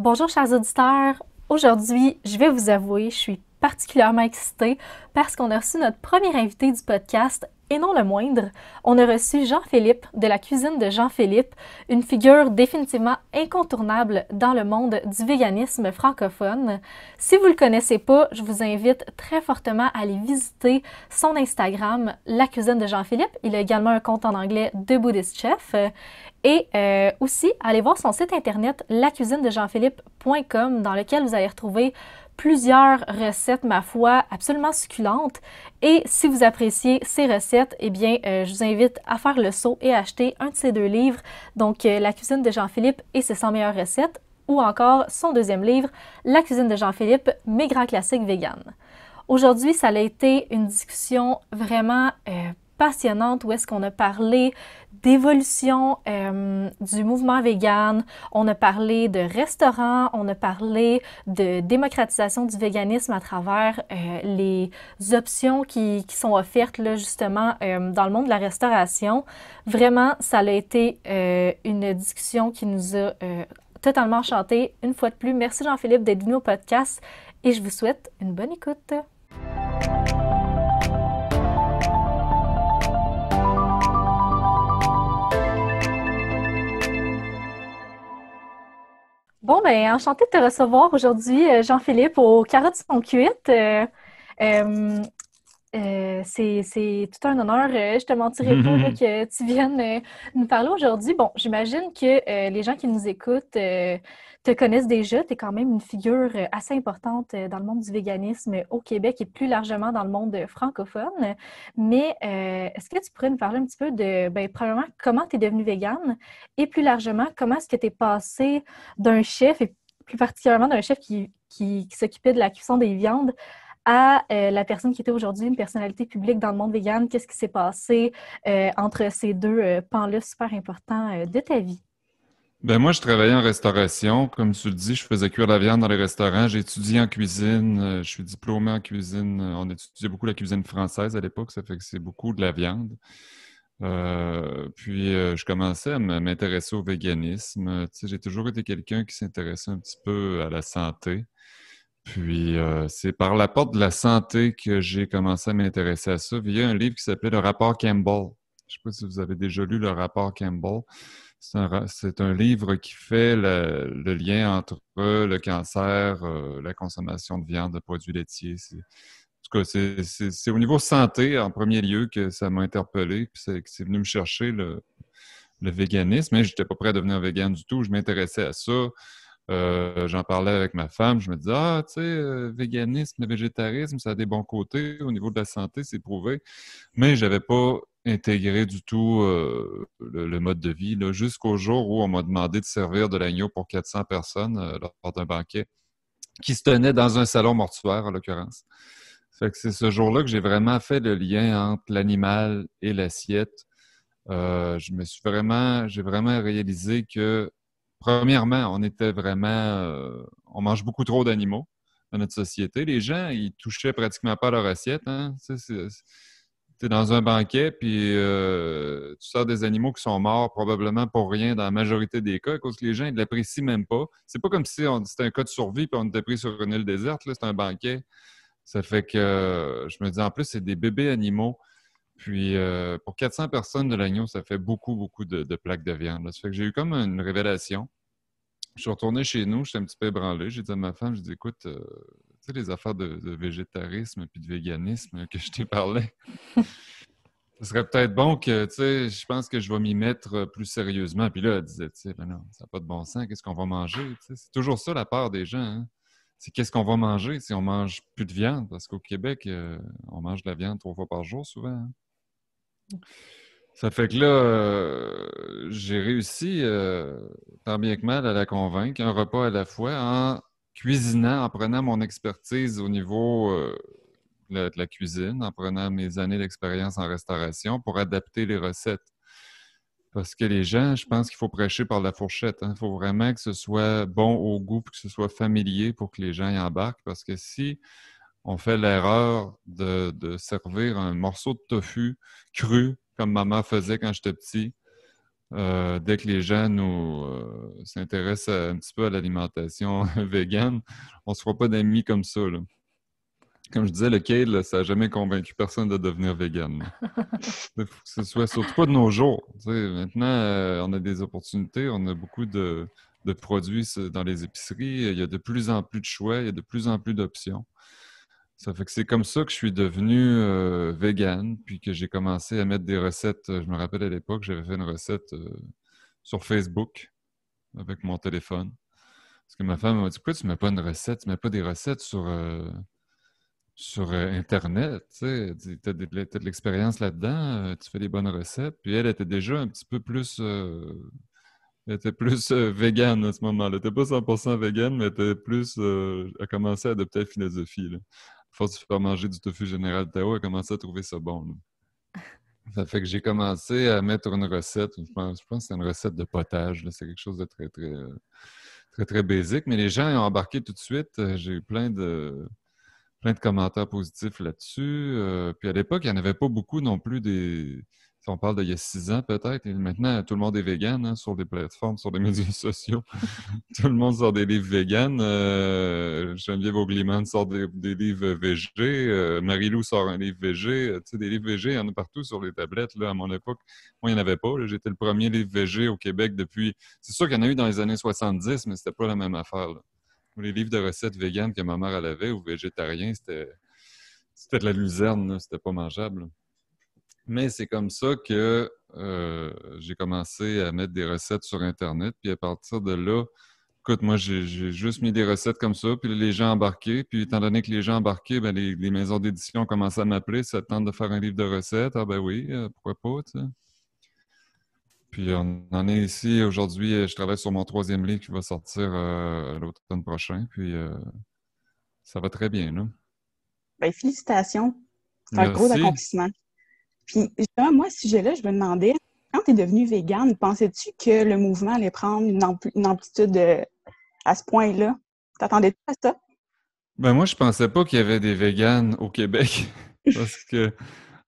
Bonjour chers auditeurs, aujourd'hui je vais vous avouer, je suis particulièrement excitée parce qu'on a reçu notre premier invité du podcast et non le moindre. On a reçu Jean-Philippe de la cuisine de Jean-Philippe, une figure définitivement incontournable dans le monde du véganisme francophone. Si vous ne le connaissez pas, je vous invite très fortement à aller visiter son Instagram, la cuisine de Jean-Philippe. Il a également un compte en anglais de Buddhist Chef. Et aussi, allez voir son site internet lacuisinedejeanphilippe.com dans lequel vous allez retrouver plusieurs recettes, ma foi, absolument succulentes. Et si vous appréciez ces recettes, eh bien, je vous invite à faire le saut et à acheter un de ces deux livres, donc La cuisine de Jean-Philippe et ses 100 meilleures recettes, ou encore son deuxième livre, La cuisine de Jean-Philippe, mes grands classiques véganes. Aujourd'hui, ça a été une discussion vraiment passionnante où est-ce qu'on a parlé d'évolution du mouvement vegan, on a parlé de restaurants, on a parlé de démocratisation du véganisme à travers les options qui sont offertes là, justement dans le monde de la restauration. Vraiment, ça a été une discussion qui nous a totalement enchantés. Une fois de plus, merci Jean-Philippe d'être venu au podcast et je vous souhaite une bonne écoute. Bon, ben, enchantée de te recevoir aujourd'hui, Jean-Philippe, aux carottes sont cuites. Euh, c'est tout un honneur. Je te mentirai pas là, que tu viennes nous parler aujourd'hui. Bon, j'imagine que les gens qui nous écoutent te connaissent déjà. Tu es quand même une figure assez importante dans le monde du véganisme au Québec et plus largement dans le monde francophone. Mais est-ce que tu pourrais nous parler un petit peu de, ben, premièrement, comment tu es devenu végane et plus largement, comment est-ce que tu es passé d'un chef et plus particulièrement d'un chef qui s'occupait de la cuisson des viandes à la personne qui était aujourd'hui une personnalité publique dans le monde vegan, qu'est-ce qui s'est passé entre ces deux pans-là super importants de ta vie? Ben moi, je travaillais en restauration. Comme tu le dis, je faisais cuire la viande dans les restaurants. J'ai étudié en cuisine. Je suis diplômé en cuisine. On étudiait beaucoup la cuisine française à l'époque. Ça fait que c'est beaucoup de la viande. Puis, je commençais à m'intéresser au véganisme. Tu sais, j'ai toujours été quelqu'un qui s'intéressait un petit peu à la santé. Puis, c'est par la porte de la santé que j'ai commencé à m'intéresser à ça via un livre qui s'appelait Le rapport Campbell. Je ne sais pas si vous avez déjà lu Le rapport Campbell. C'est un livre qui fait le lien entre le cancer, la consommation de viande, de produits laitiers. En tout cas, c'est au niveau santé, en premier lieu, que ça m'a interpellé, puis c'est venu me chercher le véganisme. Mais je n'étais pas prêt à devenir vegan du tout. Je m'intéressais à ça. J'en parlais avec ma femme, je me disais, ah, tu sais, véganisme, végétarisme, ça a des bons côtés. Au niveau de la santé, c'est prouvé. Mais je n'avais pas intégré du tout le mode de vie, là, jusqu'au jour où on m'a demandé de servir de l'agneau pour 400 personnes lors d'un banquet qui se tenait dans un salon mortuaire, en l'occurrence. Fait que c'est ce jour-là que j'ai vraiment fait le lien entre l'animal et l'assiette. J'ai vraiment réalisé que premièrement, on mange beaucoup trop d'animaux dans notre société. Les gens, ils touchaient pratiquement pas à leur assiette. Hein? T'es dans un banquet, puis tu sors des animaux qui sont morts probablement pour rien dans la majorité des cas, à cause que les gens, ils l'apprécient même pas. C'est pas comme si c'était un cas de survie, puis on était pris sur une île déserte. Là, c'est un banquet. Ça fait que je me dis, en plus, c'est des bébés animaux. Puis, pour 400 personnes de l'agneau, ça fait beaucoup, beaucoup de plaques de viande. Là. Ça fait que j'ai eu comme une révélation. Je suis retourné chez nous, j'étais un petit peu ébranlé. J'ai dit à ma femme, j'ai dit, écoute, tu sais, les affaires de végétarisme puis de véganisme que je t'ai parlé, ce serait peut-être bon que, tu sais, je pense que je vais m'y mettre plus sérieusement. Puis là, elle disait, tu sais, ben non, ça n'a pas de bon sens, qu'est-ce qu'on va manger? Tu sais, c'est toujours ça la peur des gens, hein? C'est qu'est-ce qu'on va manger si on mange plus de viande? Parce qu'au Québec, on mange de la viande 3 fois par jour souvent. Hein. Ça fait que là, j'ai réussi, tant bien que mal, à la convaincre, un repas à la fois, en cuisinant, en prenant mon expertise au niveau de la cuisine, en prenant mes années d'expérience en restauration pour adapter les recettes. Parce que les gens, je pense qu'il faut prêcher par la fourchette. Hein. Il faut vraiment que ce soit bon au goût, puis que ce soit familier pour que les gens y embarquent. Parce que si on fait l'erreur de servir un morceau de tofu cru, comme maman faisait quand j'étais petit, dès que les gens s'intéressent un petit peu à l'alimentation végane, on ne se fera pas d'amis comme ça, là. Comme je disais, le kale, là, ça n'a jamais convaincu personne de devenir vegan. Il faut que ce soit, surtout pas de nos jours. Tu sais, maintenant, on a des opportunités, on a beaucoup de produits dans les épiceries. Il y a de plus en plus de choix, il y a de plus en plus d'options. Ça fait que c'est comme ça que je suis devenu vegan, puis que j'ai commencé à mettre des recettes. Je me rappelle à l'époque, j'avais fait une recette sur Facebook avec mon téléphone. Parce que ma femme m'a dit, pourquoi tu mets pas une recette, tu mets pas des recettes sur Internet, tu sais, t'as de l'expérience là-dedans, tu fais des bonnes recettes. Puis elle était déjà un petit peu plus, elle était plus végane à ce moment-là. Elle était pas 100% végane, mais elle était plus, elle commençait à adopter la philosophie, là. À force de faire manger du tofu général Tao, elle a commencé à trouver ça bon, là. Ça fait que j'ai commencé à mettre une recette, je pense que c'est une recette de potage, là. C'est quelque chose de très, très, très, très basique, mais les gens ont embarqué tout de suite. J'ai eu plein de commentaires positifs là-dessus. Puis à l'époque, il n'y en avait pas beaucoup non plus Si on parle d'il y a 6 ans peut-être, et maintenant tout le monde est vegan, hein, sur des plateformes, sur les médias sociaux. Tout le monde sort des livres vegan. Geneviève Augliman sort des livres végés. Marie-Lou sort un livre végé. Tu sais, des livres végés, il y en a partout sur les tablettes. Là, à mon époque, moi, il n'y en avait pas, là. J'étais le premier livre végé au Québec depuis. C'est sûr qu'il y en a eu dans les années 70, mais c'était pas la même affaire, là. Les livres de recettes véganes que ma mère elle avait ou végétariens, c'était de la luzerne, là. C'était pas mangeable. Mais c'est comme ça que j'ai commencé à mettre des recettes sur Internet. Puis à partir de là, écoute, moi, j'ai juste mis des recettes comme ça, puis les gens embarqués. Puis étant donné que les gens embarqués, ben, les maisons d'édition ont commencé à m'appeler. Ça te tente de faire un livre de recettes? Ah ben oui, pourquoi pas, tu sais. Puis on en est ici aujourd'hui. Je travaille sur mon troisième livre qui va sortir l'automne prochain. Puis ça va très bien, là. Ben, félicitations. C'est un gros Merci. accomplissement. Puis, justement, moi, à ce sujet-là, je me demandais, quand tu es devenu végane, pensais-tu que le mouvement allait prendre une amplitude à ce point-là? T'attendais-tu à ça? Ben moi, je pensais pas qu'il y avait des véganes au Québec. Parce que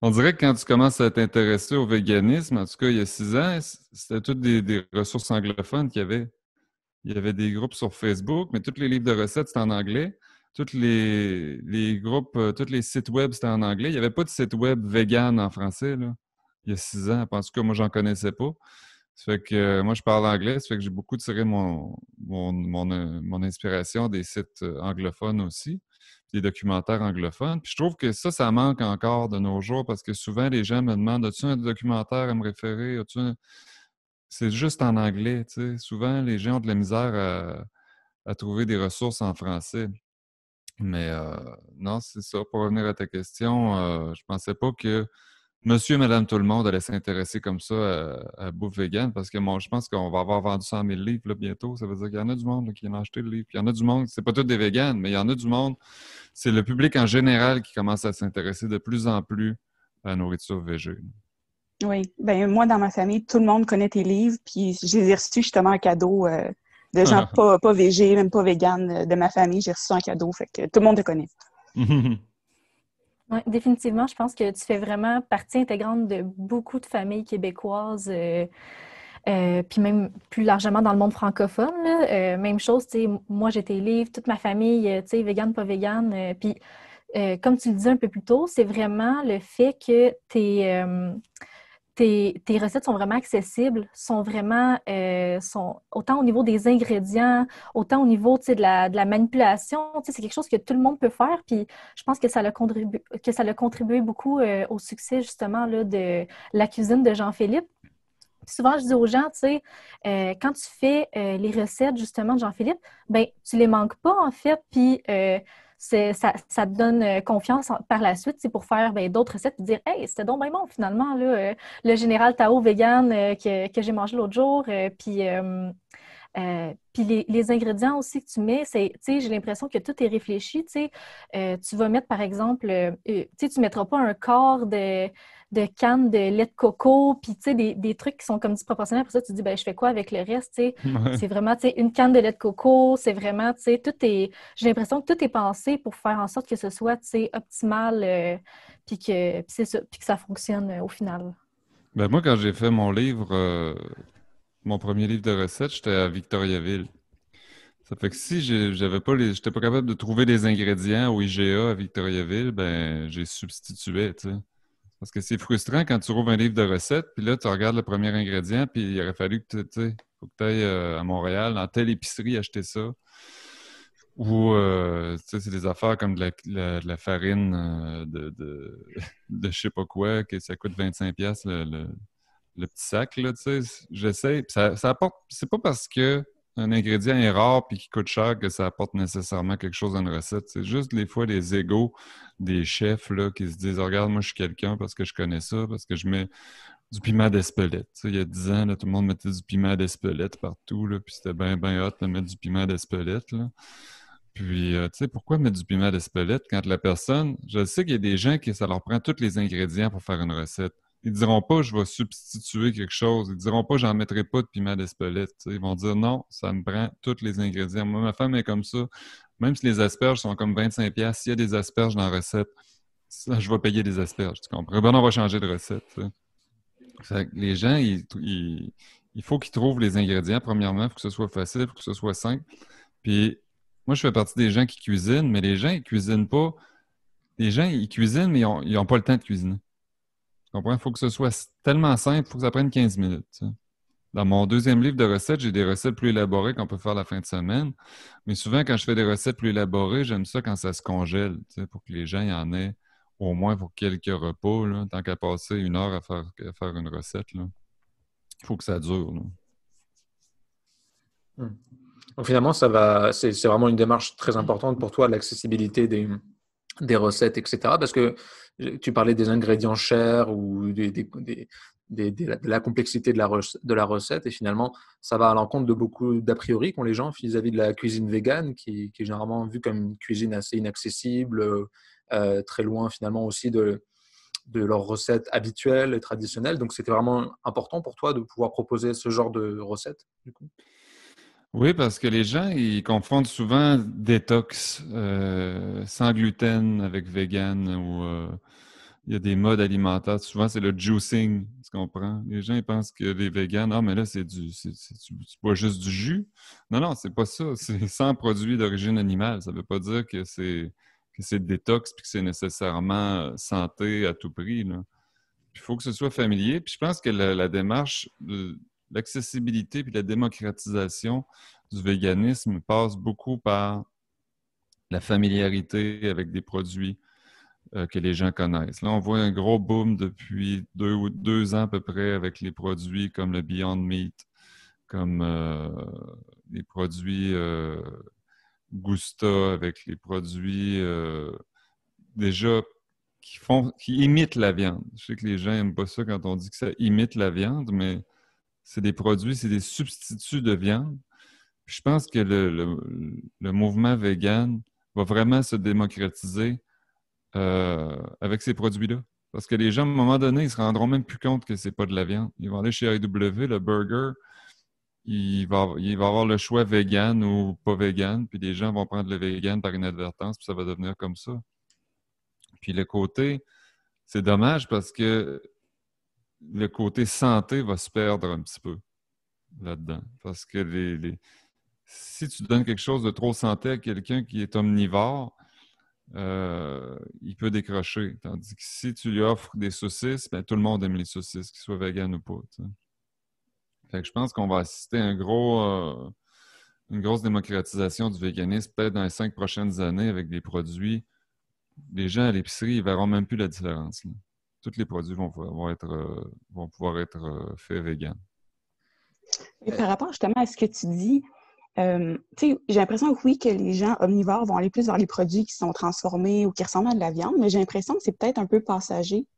on dirait que quand tu commences à t'intéresser au véganisme, en tout cas il y a 6 ans, c'était toutes des ressources anglophones qu'il y avait. Il y avait des groupes sur Facebook, mais tous les livres de recettes, c'était en anglais. Tous les groupes, tous les sites web, c'était en anglais. Il n'y avait pas de site web vegan en français, là, il y a 6 ans. En tout cas, moi, j'en connaissais pas. Ça fait que moi, je parle anglais. Ça fait que j'ai beaucoup tiré mon inspiration des sites anglophones aussi, des documentaires anglophones. Puis je trouve que ça manque encore de nos jours parce que souvent, les gens me demandent, as-tu un documentaire à me référer? C'est juste en anglais, tu sais. Souvent, les gens ont de la misère à trouver des ressources en français. Mais non, c'est ça. Pour revenir à ta question, je pensais pas que monsieur et madame tout le monde allait s'intéresser comme ça à bouffe vegan parce que je pense qu'on va avoir vendu 100 000 livres là, bientôt. Ça veut dire qu'il y en a du monde là, qui en a acheté le livre. Puis il y en a du monde, c'est pas tous des véganes, mais il y en a du monde. C'est le public en général qui commence à s'intéresser de plus en plus à la nourriture végé. Oui. Ben, moi, dans ma famille, tout le monde connaît tes livres, puis je les ai reçus justement en cadeau de gens pas végés, même pas véganes de ma famille. J'ai reçu en cadeau, fait que tout le monde te connaît. Oui, définitivement, je pense que tu fais vraiment partie intégrante de beaucoup de familles québécoises, puis même plus largement dans le monde francophone, là. Même chose, tu sais, moi j'étais livre, toute ma famille, tu sais, végane, pas végane. Puis comme tu le disais un peu plus tôt, c'est vraiment le fait que tes recettes sont vraiment accessibles, sont vraiment sont autant au niveau des ingrédients, autant au niveau, tu sais, de la manipulation. Tu sais, c'est quelque chose que tout le monde peut faire. Puis je pense que ça a contribué beaucoup au succès justement là, de la cuisine de Jean-Philippe. Puis souvent, je dis aux gens, tu sais, quand tu fais les recettes justement de Jean-Philippe, ben tu les manques pas en fait. Puis ça te donne confiance par la suite, c'est pour faire d'autres recettes et dire hey, c'était donc bien bon finalement, là, le général Tao vegan que j'ai mangé l'autre jour. Puis les ingrédients aussi que tu mets, tu sais, j'ai l'impression que tout est réfléchi. Tu sais, tu vas mettre, par exemple, tu sais, tu ne mettras pas un quart de canne de lait de coco, puis tu sais, des trucs qui sont comme disproportionnels. Pour ça, tu te dis, ben, je fais quoi avec le reste? Tu sais, Ouais. c'est vraiment, tu sais, une canne de lait de coco, c'est vraiment, tu sais, j'ai l'impression que tout est pensé pour faire en sorte que ce soit, tu sais, optimal, puis c'est ça, puis que ça fonctionne au final. Ben moi, quand j'ai fait mon livre, mon premier livre de recettes, j'étais à Victoriaville. Ça fait que si j'étais pas capable de trouver les ingrédients au IGA à Victoriaville, ben j'ai substitué, tu sais. Parce que c'est frustrant quand tu trouves un livre de recettes, puis là, tu regardes le premier ingrédient, puis il aurait fallu que tu sais, faut que tu ailles à Montréal, dans telle épicerie, acheter ça. Ou, tu sais, c'est des affaires comme de la farine de je sais pas quoi, que ça coûte 25$ le petit sac, là, tu sais. J'essaie. Puis ça apporte. C'est pas parce que un ingrédient est rare puis qu'il coûte cher que ça apporte nécessairement quelque chose à une recette. C'est juste des fois les égos des chefs là, qui se disent regarde, moi je suis quelqu'un parce que je connais ça, parce que je mets du piment d'Espelette. Tu sais, il y a 10 ans, là, tout le monde mettait du piment d'Espelette partout, là, puis c'était bien, bien hot de mettre du piment d'Espelette. Là. Puis, tu sais, pourquoi mettre du piment d'Espelette quand la personne, je sais qu'il y a des gens qui ça leur prend tous les ingrédients pour faire une recette. Ils diront pas, je vais substituer quelque chose. Ils diront pas, j'en mettrai pas de piment d'Espelette. Tu sais, ils vont dire, non, ça me prend tous les ingrédients. Moi, ma femme est comme ça. Même si les asperges sont comme 25$, s'il y a des asperges dans la recette, ça, je vais payer des asperges, tu comprends? Ben, on va changer de recette. Tu sais. Fait que les gens, il faut qu'ils trouvent les ingrédients. Premièrement, il faut que ce soit facile, il faut que ce soit simple. Puis, moi, je fais partie des gens qui cuisinent, mais les gens, ils cuisinent pas. Les gens, ils cuisinent, mais ils ont pas le temps de cuisiner. Tu comprends? Il faut que ce soit tellement simple, il faut que ça prenne 15 minutes. Tu sais. Dans mon deuxième livre de recettes, j'ai des recettes plus élaborées qu'on peut faire la fin de semaine. Mais souvent, quand je fais des recettes plus élaborées, j'aime ça quand ça se congèle, tu sais, pour que les gens y en aient au moins pour quelques repas, là, tant qu'à passer 1 heure à faire une recette. Il faut que ça dure. Là. Donc finalement, c'est vraiment une démarche très importante pour toi, l'accessibilité des recettes, etc. Parce que tu parlais des ingrédients chers ou de la complexité de la recette, et finalement, ça va à l'encontre de beaucoup d'a priori qu'ont les gens vis-à-vis de la cuisine végane, qui est généralement vue comme une cuisine assez inaccessible, très loin finalement aussi de leurs recettes habituelles et traditionnelles. Donc, c'était vraiment important pour toi de pouvoir proposer ce genre de recettes, du coup. Oui, parce que les gens, ils confondent souvent détox sans gluten avec vegan ou il y a des modes alimentaires. Souvent, c'est le juicing, tu comprends? Les gens, ils pensent que les véganes, ah, mais là, tu bois juste du jus. Non, non, c'est pas ça. C'est sans produits d'origine animale. Ça veut pas dire que c'est détox puis que c'est nécessairement santé à tout prix, là. Il faut que ce soit familier. Puis je pense que la démarche, l'accessibilité puis la démocratisation du véganisme passe beaucoup par la familiarité avec des produits que les gens connaissent. Là, on voit un gros boom depuis 2 ans à peu près avec les produits comme le Beyond Meat, comme les produits Gusta, avec les produits déjà qui imitent la viande. Je sais que les gens n'aiment pas ça quand on dit que ça imite la viande, mais c'est des produits, c'est des substituts de viande. Puis je pense que le mouvement vegan va vraiment se démocratiser avec ces produits-là. Parce que les gens, à un moment donné, ils se rendront même plus compte que c'est pas de la viande. Ils vont aller chez AEW, le burger, il va avoir le choix vegan ou pas vegan, puis les gens vont prendre le vegan par inadvertance, puis ça va devenir comme ça. Puis le côté, c'est dommage parce que le côté santé va se perdre un petit peu là-dedans. Parce que si tu donnes quelque chose de trop santé à quelqu'un qui est omnivore, il peut décrocher. Tandis que si tu lui offres des saucisses, ben, tout le monde aime les saucisses, qu'ils soient vegan ou pas. Tu sais. Fait que je pense qu'on va assister à une grosse démocratisation du véganisme, peut-être dans les 5 prochaines années, avec des produits. Les gens à l'épicerie, ils verront même plus la différence. Là. Tous les produits vont pouvoir être faits vegan. Et par rapport justement à ce que tu dis, j'ai l'impression que oui, que les gens omnivores vont aller plus vers les produits qui sont transformés ou qui ressemblent à de la viande, mais j'ai l'impression que c'est peut-être un peu passager.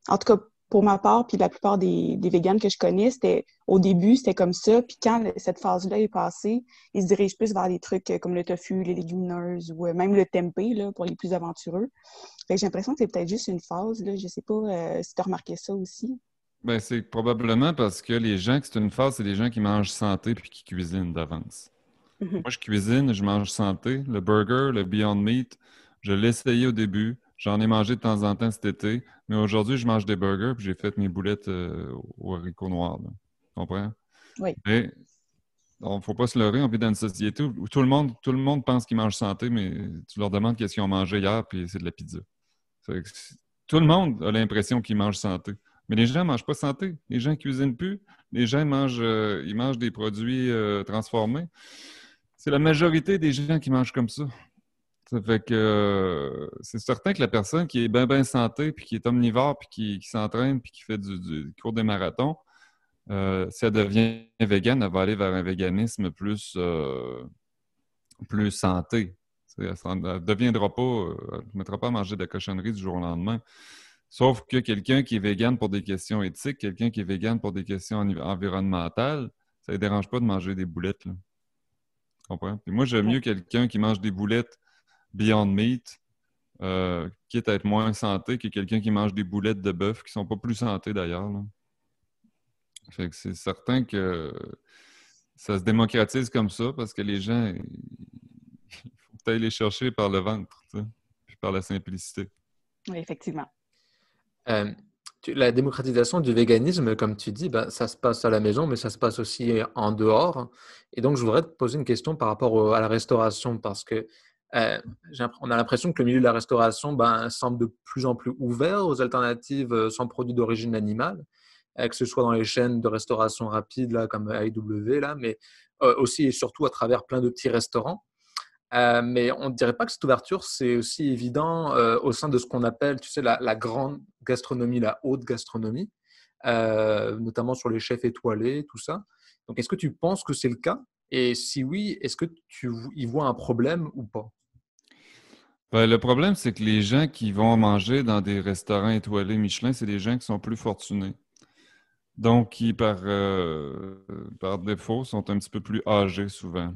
En tout cas, pour ma part, puis la plupart des véganes que je connais, au début, c'était comme ça, puis quand cette phase-là est passée, ils se dirigent plus vers des trucs comme le tofu, les légumineuses ou même le tempeh, là, pour les plus aventureux. Fait que j'ai l'impression que c'est peut-être juste une phase, là. Je sais pas si tu as remarqué ça aussi. Ben, c'est probablement parce que les gens, que c'est une phase, c'est des gens qui mangent santé puis qui cuisinent d'avance. Moi, je cuisine, je mange santé. Le burger, le Beyond Meat, je l'ai essayé au début. J'en ai mangé de temps en temps cet été. Mais aujourd'hui, je mange des burgers puis j'ai fait mes boulettes aux haricots noirs. Là. Tu comprends? Oui. Mais il ne faut pas se leurrer, on vit dans une société où tout le monde pense qu'ils mangent santé, mais tu leur demandes qu'est-ce qu'ils ont mangé hier, puis c'est de la pizza. Fait que tout le monde a l'impression qu'ils mangent santé. Mais les gens ne mangent pas santé. Les gens ne cuisinent plus. Les gens ils mangent des produits transformés. C'est la majorité des gens qui mangent comme ça. Ça fait que c'est certain que la personne qui est bien santé, puis qui est omnivore, puis qui s'entraîne, puis qui fait qui court des marathons, si elle devient végane, elle va aller vers un véganisme plus santé. Elle ne deviendra pas, elle ne mettra pas à manger de la cochonnerie du jour au lendemain. Sauf que quelqu'un qui est végane pour des questions éthiques, quelqu'un qui est végane pour des questions environnementales, ça ne dérange pas de manger des boulettes. Là. Tu comprends? Puis moi, j'aime mieux quelqu'un qui mange des boulettes Beyond Meat, quitte à être moins santé, que quelqu'un qui mange des boulettes de bœuf, qui ne sont pas plus santé d'ailleurs. Là. Fait que c'est certain que ça se démocratise comme ça parce que les gens, il faut peut-être les chercher par le ventre, tu sais, puis par la simplicité. Oui, effectivement. La démocratisation du véganisme, comme tu dis, ça se passe à la maison, mais ça se passe aussi en dehors. Et donc, je voudrais te poser une question par rapport à la restauration, parce que on a l'impression que le milieu de la restauration semble de plus en plus ouvert aux alternatives sans produits d'origine animale, que ce soit dans les chaînes de restauration rapide là, comme AEW, là, mais aussi et surtout à travers plein de petits restaurants. Mais on ne dirait pas que cette ouverture, c'est aussi évident au sein de ce qu'on appelle, tu sais, la grande gastronomie, la haute gastronomie, notamment sur les chefs étoilés, tout ça. Donc, est-ce que tu penses que c'est le cas? Et si oui, est-ce que tu y vois un problème ou pas? Ben, le problème, c'est que les gens qui vont manger dans des restaurants étoilés Michelin, c'est des gens qui sont plus fortunés. Donc, qui, par défaut, sont un petit peu plus âgés souvent.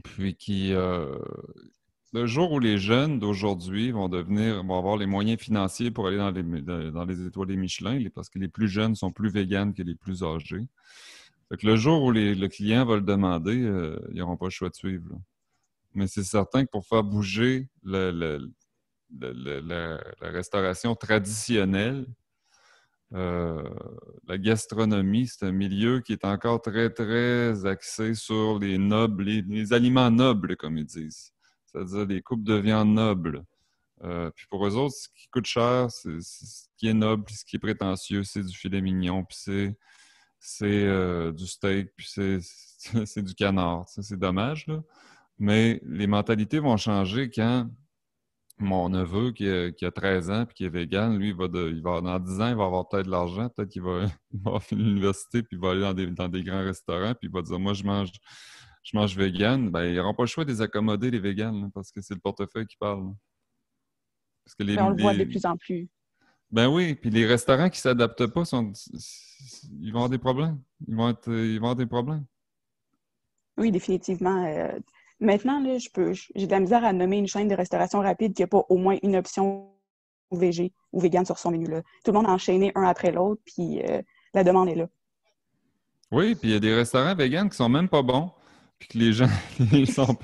Puis le jour où les jeunes d'aujourd'hui vont avoir les moyens financiers pour aller dans les étoilés Michelin, parce que les plus jeunes sont plus véganes que les plus âgés. Fait que le jour où le client va le demander, ils n'auront pas le choix de suivre. Là. Mais c'est certain que pour faire bouger la restauration traditionnelle, la gastronomie, c'est un milieu qui est encore très, très axé sur les nobles, les aliments nobles, comme ils disent. C'est-à-dire les coupes de viande nobles. Puis pour eux autres, ce qui coûte cher, c'est ce qui est noble, puis ce qui est prétentieux, c'est du filet mignon, puis c'est du steak, puis c'est du canard. C'est dommage, là. Mais les mentalités vont changer quand mon neveu qui a 13 ans et qui est vegan, lui, dans 10 ans, il va avoir peut-être de l'argent, peut-être qu'il va, il va finir l'université puis il va aller dans des grands restaurants puis il va dire moi je mange vegan. Ben, ils n'auront pas le choix de les accommoder, les véganes, là, parce que c'est le portefeuille qui parle. Là. Parce que On le voit de plus en plus. Ben oui, puis les restaurants qui ne s'adaptent pas ils vont avoir des problèmes. Ils vont avoir des problèmes. Oui, définitivement. Maintenant, là, j'ai de la misère à nommer une chaîne de restauration rapide qui n'a pas au moins une option végé ou vegan sur son menu. Là. Tout le monde a enchaîné un après l'autre, puis la demande est là. Oui, puis il y a des restaurants véganes qui sont même pas bons, puis que les gens ils sont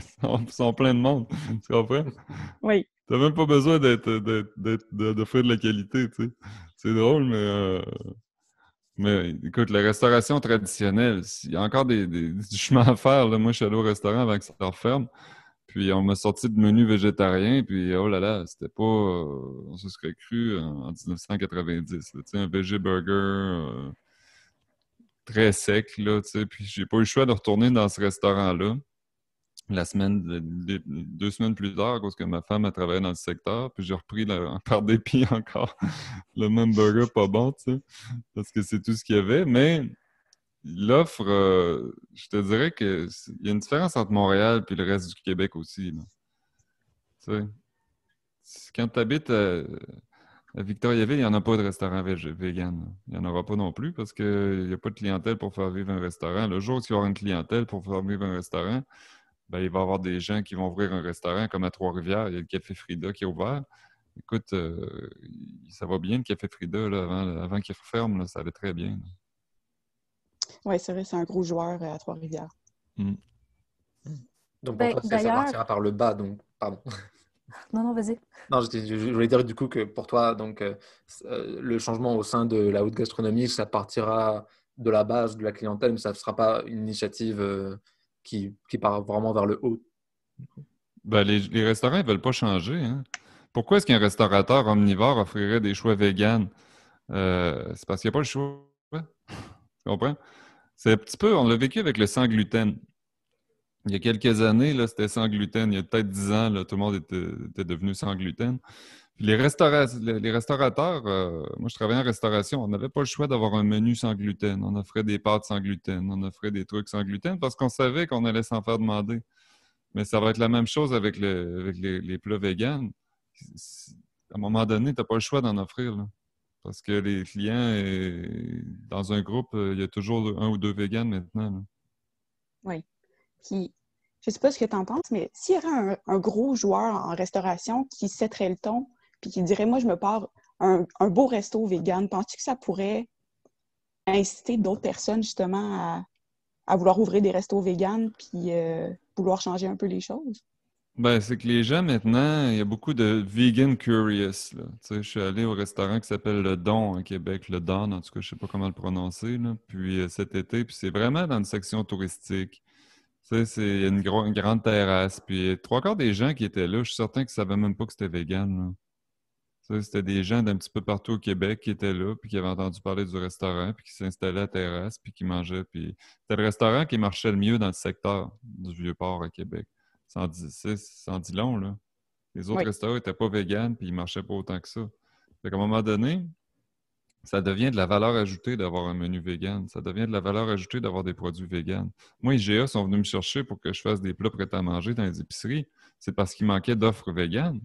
pleins de monde. Tu comprends? Oui. T'as même pas besoin d'offrir de la qualité, tu sais. C'est drôle, mais écoute, la restauration traditionnelle, il y a encore du chemin à faire. Là. Moi, je suis allé au restaurant avant que ça referme. Puis on m'a sorti de menu végétarien, puis oh là là, c'était pas... on se serait cru en 1990. Là, tu sais, un veggie burger très sec, là, tu sais. Puis j'ai pas eu le choix de retourner dans ce restaurant-là. 2 semaines plus tard, parce que ma femme a travaillé dans le secteur, puis j'ai repris par dépit encore le même burger pas bon, tu sais, parce que c'est tout ce qu'il y avait. Mais l'offre, je te dirais qu'il y a une différence entre Montréal et le reste du Québec aussi. Là. Tu sais, quand tu habites à Victoriaville, il n'y en a pas de restaurant vegan. Il n'y en aura pas non plus parce qu'il n'y a pas de clientèle pour faire vivre un restaurant. Le jour où il y aura une clientèle pour faire vivre un restaurant, ben, il va y avoir des gens qui vont ouvrir un restaurant comme à Trois-Rivières. Il y a le Café Frida qui est ouvert. Écoute, ça va bien le Café Frida là, avant qu'il referme. Là, ça allait très bien. Oui, c'est vrai, c'est un gros joueur à Trois-Rivières. Mm. Donc pour toi, ça partira par le bas. Donc, pardon. Non, vas-y. Non, je voulais dire du coup que pour toi, donc, le changement au sein de la haute gastronomie, ça partira de la base de la clientèle, mais ça ne sera pas une initiative qui part vraiment vers le haut. Ben, les restaurants ne veulent pas changer, hein. Pourquoi est-ce qu'un restaurateur omnivore offrirait des choix véganes? C'est parce qu'il n'y a pas le choix. Tu comprends? C'est un petit peu, on l'a vécu avec le sans gluten. Il y a quelques années, là, c'était sans gluten. Il y a peut-être 10 ans, là, tout le monde était devenu sans gluten. Puis les restaurateurs, moi je travaillais en restauration, on n'avait pas le choix d'avoir un menu sans gluten. On offrait des pâtes sans gluten, on offrait des trucs sans gluten parce qu'on savait qu'on allait s'en faire demander. Mais ça va être la même chose avec les plats véganes. À un moment donné, tu n'as pas le choix d'en offrir, là. Parce que les clients, dans un groupe, il y a toujours un ou deux véganes maintenant, là. Oui. Puis, je ne sais pas ce que tu en penses, mais s'il y aurait un gros joueur en restauration qui settrait le ton, puis qui dirait, moi, je me pars un beau resto vegan, penses-tu que ça pourrait inciter d'autres personnes, justement, à vouloir ouvrir des restos véganes, puis vouloir changer un peu les choses? Ben, c'est que les gens maintenant, il y a beaucoup de vegan curious, là. Tu sais, je suis allé au restaurant qui s'appelle Le Don à Québec, Le Don, en tout cas, je sais pas comment le prononcer, là. Puis cet été, puis c'est vraiment dans une section touristique. Tu sais, il y a une grande terrasse, puis trois quarts des gens qui étaient là, je suis certain qu'ils ne savaient même pas que c'était vegan, là. Tu sais, c'était des gens d'un petit peu partout au Québec qui étaient là, puis qui avaient entendu parler du restaurant, puis qui s'installaient à la terrasse, puis qui mangeaient. Puis c'était le restaurant qui marchait le mieux dans le secteur du Vieux-Port à Québec. Ça en dit long, là. Les autres Oui. restaurants n'étaient pas véganes, puis ils marchaient pas autant que ça. Fait qu'à un moment donné, ça devient de la valeur ajoutée d'avoir un menu vegan. Ça devient de la valeur ajoutée d'avoir des produits véganes. Moi, IGA sont venus me chercher pour que je fasse des plats prêts à manger dans les épiceries. C'est parce qu'il manquait d'offres véganes.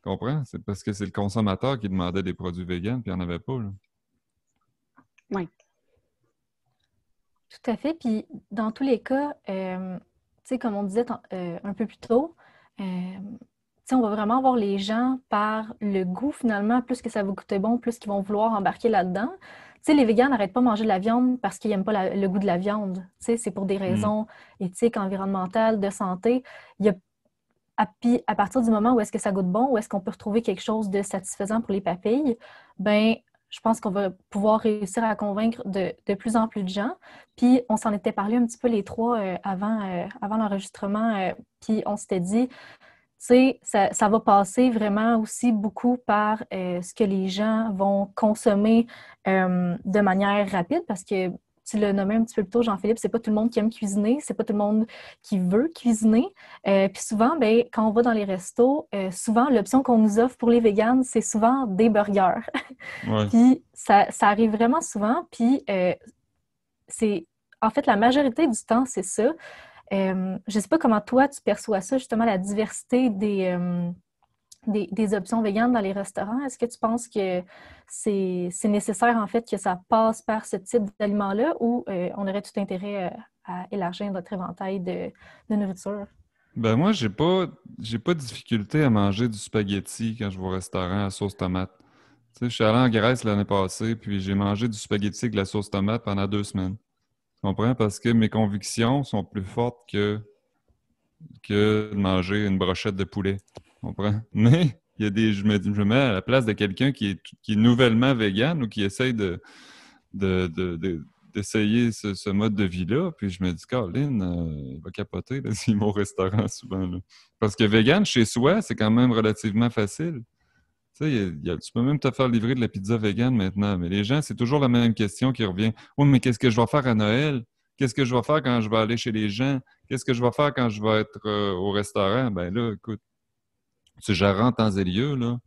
Comprends? C'est parce que c'est le consommateur qui demandait des produits véganes, puis il n'y en avait pas, là. Oui. Tout à fait. Puis dans tous les cas, tu sais, comme on disait un peu plus tôt, tu sais, on va vraiment voir les gens par le goût finalement. Plus que ça va goûter bon, plus qu'ils vont vouloir embarquer là-dedans. Tu sais, les végans n'arrêtent pas de manger de la viande parce qu'ils n'aiment pas le goût de la viande. Tu sais, c'est pour des raisons éthiques, environnementales, de santé. Il y a puis à partir du moment où est-ce que ça goûte bon, où est-ce qu'on peut retrouver quelque chose de satisfaisant pour les papilles, ben je pense qu'on va pouvoir réussir à convaincre de plus en plus de gens. Puis on s'en était parlé un petit peu les trois avant l'enregistrement, puis on s'était dit, tu sais, ça va passer vraiment aussi beaucoup par ce que les gens vont consommer de manière rapide parce que tu l'as nommé un petit peu plus tôt, Jean-Philippe, c'est pas tout le monde qui aime cuisiner, c'est pas tout le monde qui veut cuisiner. Puis souvent, ben, quand on va dans les restos, souvent, l'option qu'on nous offre pour les véganes, c'est souvent des burgers. Ouais. Puis ça arrive vraiment souvent. Puis c'est, en fait, la majorité du temps, c'est ça. Je ne sais pas comment toi, tu perçois ça, justement, la diversité des options véganes dans les restaurants. Est-ce que tu penses que c'est nécessaire, en fait, que ça passe par ce type d'aliments-là ou on aurait tout intérêt à élargir notre éventail de nourriture? Ben moi, j'ai pas de difficulté à manger du spaghetti quand je vais au restaurant à sauce tomate. Tu sais, je suis allé en Grèce l'année passée, puis j'ai mangé du spaghetti avec de la sauce tomate pendant 2 semaines. Tu comprends? Parce que mes convictions sont plus fortes que de manger une brochette de poulet. Tu comprends? Mais il y a je me mets à la place de quelqu'un qui est nouvellement vegan ou qui essaye d'essayer ce mode de vie-là. Puis je me dis, Caroline, il va capoter là, s'il va au restaurant souvent, là. Parce que vegan chez soi, c'est quand même relativement facile. Tu sais, tu peux même te faire livrer de la pizza vegan maintenant. Mais les gens, c'est toujours la même question qui revient. Oui, mais qu'est-ce que je vais faire à Noël? Qu'est-ce que je vais faire quand je vais aller chez les gens? Qu'est-ce que je vais faire quand je vais être au restaurant? Ben là, écoute, tu gères en temps et lieu, là.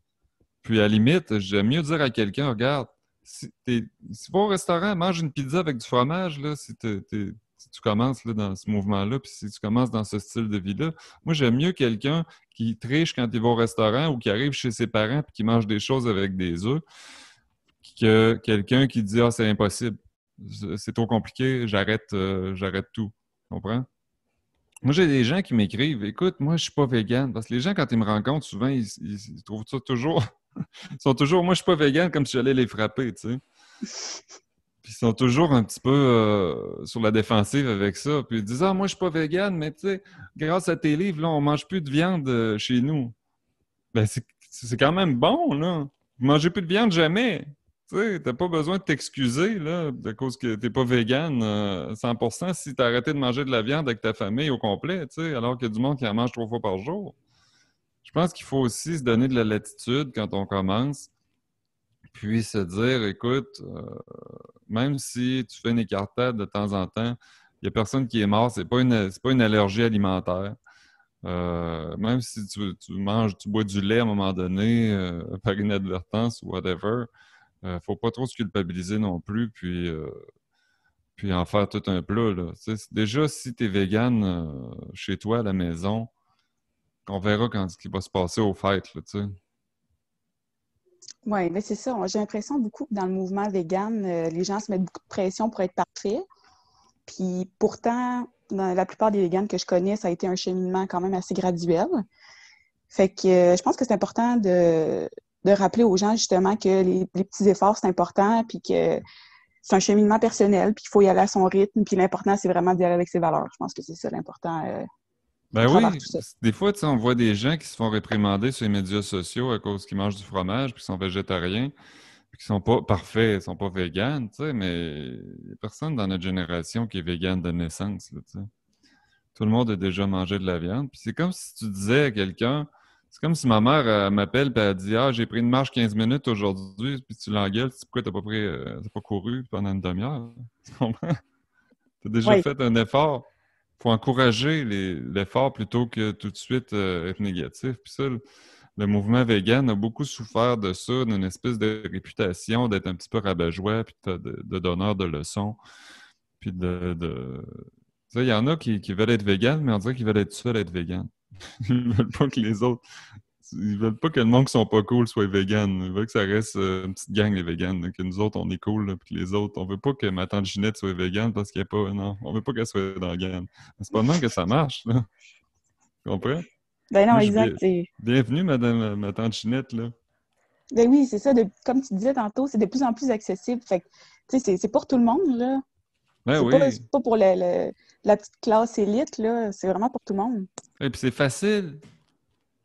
Puis à la limite, j'aime mieux dire à quelqu'un, regarde, si tu vas au restaurant, mange une pizza avec du fromage, là, si tu commences là, dans ce mouvement-là, puis si tu commences dans ce style de vie-là, moi j'aime mieux quelqu'un qui triche quand il va au restaurant ou qui arrive chez ses parents et qui mange des choses avec des œufs, que quelqu'un qui dit ah, c'est impossible, c'est trop compliqué, j'arrête tout. Tu comprends? Moi, j'ai des gens qui m'écrivent, écoute, moi, je suis pas vegan. Parce que les gens, quand ils me rencontrent, souvent, ils trouvent ça toujours. Ils sont toujours, moi, je suis pas vegan, comme si j'allais les frapper, tu sais. Puis ils sont toujours un petit peu sur la défensive avec ça. Puis ils disent, ah, moi, je suis pas vegan, mais tu sais, grâce à tes livres, là, on mange plus de viande chez nous. Ben, c'est quand même bon, là. Vous mangez plus de viande jamais. Tu sais, t'as pas besoin de t'excuser, là, de cause que t'es pas vegan 100% si t'as arrêté de manger de la viande avec ta famille au complet, tu sais, alors qu'il y a du monde qui en mange 3 fois par jour. Je pense qu'il faut aussi se donner de la latitude quand on commence, puis se dire, écoute, même si tu fais une écartade de temps en temps, il y a personne qui est mort, c'est pas une allergie alimentaire. Même si tu manges, tu bois du lait à un moment donné, par inadvertance ou whatever, faut pas trop se culpabiliser non plus, puis en faire tout un plat, là. Tu sais, déjà, si tu es vegan chez toi à la maison, on verra quand ce qui va se passer aux fêtes, là, tu sais. Oui, mais c'est ça. J'ai l'impression beaucoup que dans le mouvement vegan, les gens se mettent beaucoup de pression pour être parfaits. Puis pourtant, dans la plupart des véganes que je connais, ça a été un cheminement quand même assez graduel. Fait que je pense que c'est important de rappeler aux gens justement que les petits efforts, c'est important, puis que c'est un cheminement personnel, puis qu'il faut y aller à son rythme, puis l'important, c'est vraiment d'y aller avec ses valeurs. Je pense que c'est ça l'important à Ben travers oui, tout ça. des fois, tu sais, on voit des gens qui se font réprimander sur les médias sociaux à cause qu'ils mangent du fromage, puis qui sont végétariens, puis qui sont pas parfaits, ils sont pas véganes, tu sais, mais il y a personne dans notre génération qui est végane de naissance, là, tu sais. Tout le monde a déjà mangé de la viande. Puis c'est comme si tu disais à quelqu'un, c'est comme si ma mère elle m'appelle et elle dit ah, j'ai pris une marche 15 minutes aujourd'hui, puis tu l'engueules, tu dis pourquoi t'as pas couru pendant une demi-heure? Tu comprends? T'as déjà Oui, fait un effort. Faut encourager l'effort plutôt que tout de suite être négatif. Puis ça, le mouvement vegan a beaucoup souffert de ça, d'une espèce de réputation d'être un petit peu rabat-joie, puis de donneur de leçons, puis tu sais, il y en a qui veulent être véganes, mais on dirait qu'ils veulent être seuls à être véganes. Ils veulent pas que les autres. Ils veulent pas que le monde qui sont pas cool soit vegan. Ils veulent que ça reste une petite gang, les véganes. Là, que nous autres, on est cool, là, puis que les autres, on veut pas que ma tante Ginette soit végane parce qu'il n'y a pas. Non, on veut pas qu'elle soit dans la gang. Mais c'est pas de même que ça marche, là. Tu comprends? ben non, Moi, je exact. bienvenue, madame, ma tante Ginette, là. Ben oui, c'est ça. Comme tu disais tantôt, c'est de plus en plus accessible. Fait que, tu sais, c'est pour tout le monde, là. Ben C'est oui. pas pour la petite classe élite, là. C'est vraiment pour tout le monde. Et puis c'est facile.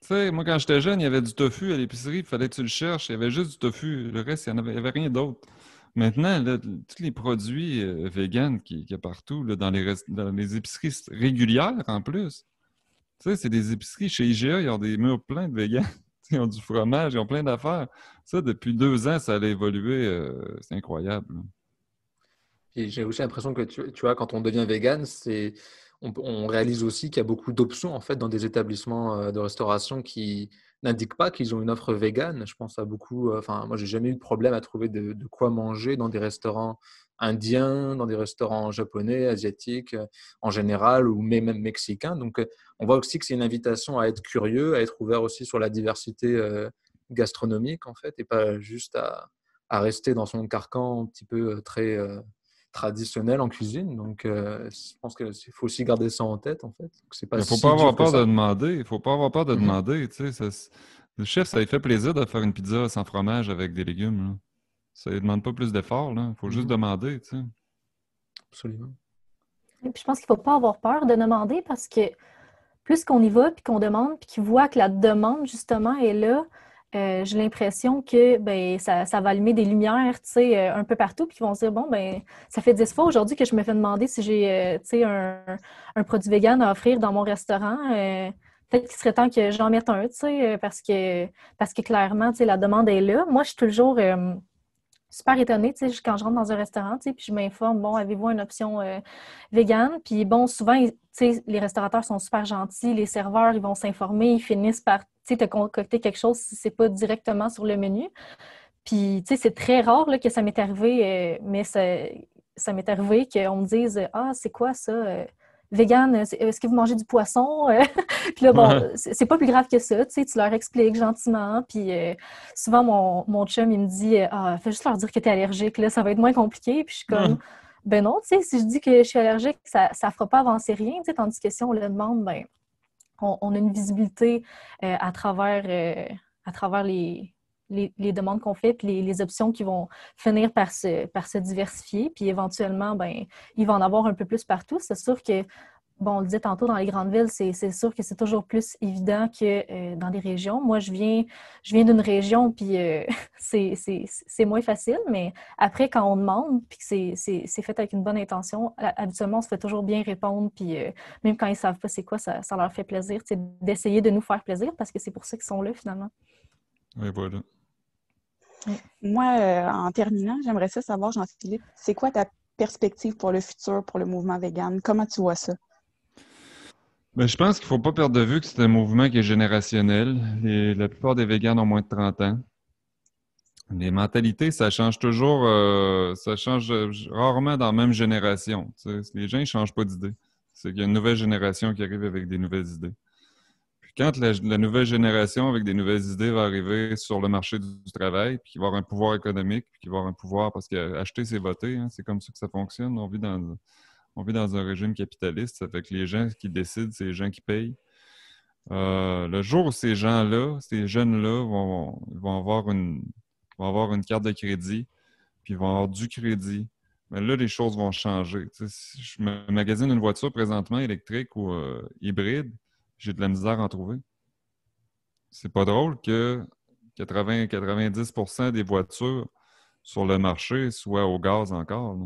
Tu sais, moi, quand j'étais jeune, il y avait du tofu à l'épicerie, il fallait que tu le cherches, il y avait juste du tofu. Le reste, il y avait rien d'autre. Maintenant, là, tous les produits véganes qu'il y a partout, là, dans les épiceries régulières en plus. Tu sais, c'est des épiceries chez IGA, ils ont des murs pleins de véganes. Ils ont du fromage, ils ont plein d'affaires. Ça, depuis 2 ans, ça a évolué. C'est incroyable, là. Et j'ai aussi l'impression que tu vois, quand on devient vegan, on réalise aussi qu'il y a beaucoup d'options en fait dans des établissements de restauration qui n'indiquent pas qu'ils ont une offre vegan. Je pense à beaucoup. Enfin, moi, j'ai jamais eu de problème à trouver de quoi manger dans des restaurants indiens, dans des restaurants japonais, asiatiques en général, ou même mexicains. Donc, on voit aussi que c'est une invitation à être curieux, à être ouvert aussi sur la diversité gastronomique en fait, et pas juste à rester dans son carcan un petit peu très traditionnel en cuisine. Donc, je pense qu'il faut aussi garder ça en tête, en fait. C'est pas Il faut pas si avoir dur que peur de ça. demander. Il faut pas avoir peur de Mhm. demander. Tu sais, le chef, ça lui fait plaisir de faire une pizza sans fromage avec des légumes, là. Ça ne demande pas plus d'efforts, là. Il faut juste Mhm. demander, tu sais. Absolument. Et puis je pense qu'il ne faut pas avoir peur de demander parce que plus qu'on y va, puis qu'on demande, puis qu'ils voient que la demande, justement, est là, j'ai l'impression que ben, ça va allumer des lumières, tu sais, un peu partout, puis qu'ils vont se dire, bon, ben, ça fait 10 fois aujourd'hui que je me fais demander si j'ai, tu sais, un produit vegan à offrir dans mon restaurant. Peut-être qu'il serait temps que j'en mette un, tu sais, parce que clairement, tu sais, la demande est là. Moi, je suis toujours super étonnée, tu sais, quand je rentre dans un restaurant, tu sais, puis je m'informe, bon, avez-vous une option végane? Puis bon, souvent, tu sais, les restaurateurs sont super gentils, les serveurs, ils vont s'informer, ils finissent par, tu sais, te concocter quelque chose si c'est pas directement sur le menu. Puis, tu sais, c'est très rare là, que ça m'est arrivé, mais ça m'est arrivé qu'on me dise, ah, c'est quoi ça? Vegan, est-ce que vous mangez du poisson? Puis là, bon, Ouais. c'est pas plus grave que ça, tu sais, tu leur expliques gentiment, puis souvent, mon chum, il me dit, ah, fais juste leur dire que t'es allergique, là, ça va être moins compliqué, puis je suis comme, ben non, tu sais, si je dis que je suis allergique, ça fera pas avancer rien, tu sais, tandis que si on le demande, ben, on a une visibilité à travers les demandes qu'on fait, puis les options qui vont finir par se diversifier, puis éventuellement, ben, il va en avoir un peu plus partout. C'est sûr que bon, on le disait tantôt, dans les grandes villes, c'est sûr que c'est toujours plus évident que dans les régions. Moi, je viens d'une région, puis c'est moins facile, mais après, quand on demande, puis que c'est fait avec une bonne intention, habituellement, on se fait toujours bien répondre, puis même quand ils ne savent pas c'est quoi, ça leur fait plaisir, d'essayer de nous faire plaisir, parce que c'est pour ça qu'ils sont là, finalement. Oui, voilà. Moi, en terminant, j'aimerais ça savoir, Jean-Philippe, c'est quoi ta perspective pour le futur, pour le mouvement vegan? Comment tu vois ça? Ben, je pense qu'il ne faut pas perdre de vue que c'est un mouvement qui est générationnel. La plupart des véganes ont moins de 30 ans. Les mentalités, ça change toujours, ça change rarement dans la même génération. Tu sais. Les gens ne changent pas d'idée. C'est qu'il y a une nouvelle génération qui arrive avec des nouvelles idées. Puis quand la nouvelle génération avec des nouvelles idées va arriver sur le marché du travail, puis qu'il va avoir un pouvoir économique, puis qu'il va avoir un pouvoir, parce qu'acheter, c'est voter, hein, c'est comme ça que ça fonctionne. On vit dans un régime capitaliste, ça fait que les gens qui décident, c'est les gens qui payent. Le jour où ces gens-là, ces jeunes-là vont avoir une carte de crédit, puis ils vont avoir du crédit, mais là, les choses vont changer. Tu sais, si je me magasine une voiture présentement électrique ou hybride, j'ai de la misère à en trouver. C'est pas drôle que 80-90% des voitures sur le marché soient au gaz encore. Là.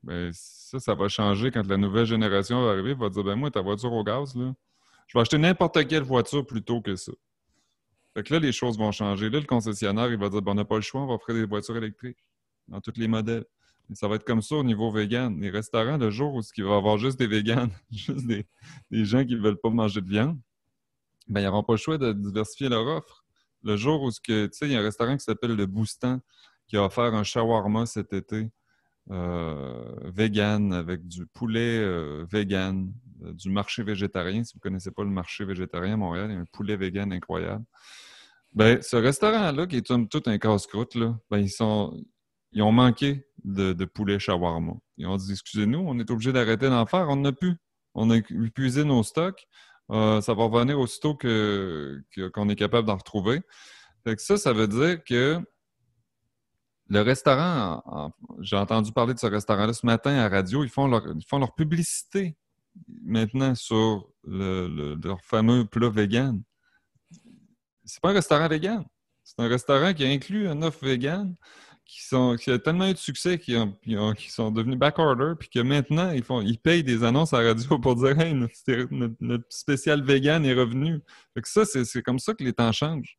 Ben, ça va changer quand la nouvelle génération va arriver. Elle va dire, ben moi, ta voiture au gaz, là, je vais acheter n'importe quelle voiture plutôt que ça. Fait que là, les choses vont changer. Là, le concessionnaire, il va dire, ben, on n'a pas le choix, on va offrir des voitures électriques dans tous les modèles. Mais ça va être comme ça au niveau vegan. Les restaurants, le jour où il va y avoir juste des véganes, juste des gens qui ne veulent pas manger de viande, ben, ils n'auront pas le choix de diversifier leur offre. Le jour où, tu sais, il y a un restaurant qui s'appelle Le Boustan qui a offert un shawarma cet été. Vegan, avec du poulet vegan, du marché végétarien. Si vous ne connaissez pas le marché végétarien à Montréal, il y a un poulet vegan incroyable. Ben, ce restaurant-là, qui est tout un casse-croûte, là, ben, ils ont manqué de poulet shawarma. Ils ont dit, excusez-nous, on est obligé d'arrêter d'en faire, on n'a plus. On a épuisé nos stocks. Ça va revenir aussitôt qu'on est capable d'en retrouver. Fait que ça veut dire que le restaurant, j'ai entendu parler de ce restaurant-là ce matin à la radio, ils font leur publicité maintenant sur leur fameux plat vegan. C'est pas un restaurant vegan. C'est un restaurant qui inclut une offre vegan qui a tellement eu de succès qui sont devenus backorder, puis que maintenant, ils payent des annonces à la radio pour dire hey, notre spécial vegan est revenu. Fait que ça, c'est comme ça que les temps changent.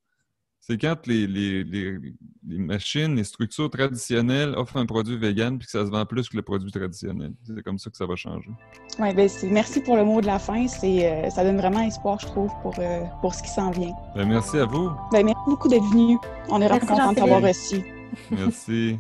C'est quand les machines, les structures traditionnelles offrent un produit vegan puis que ça se vend plus que le produit traditionnel. C'est comme ça que ça va changer. Oui, ben merci pour le mot de la fin. Ça donne vraiment espoir, je trouve, pour ce qui s'en vient. Ben, merci à vous. Ben, merci beaucoup d'être venu. On est vraiment contents de t'avoir reçu. Merci.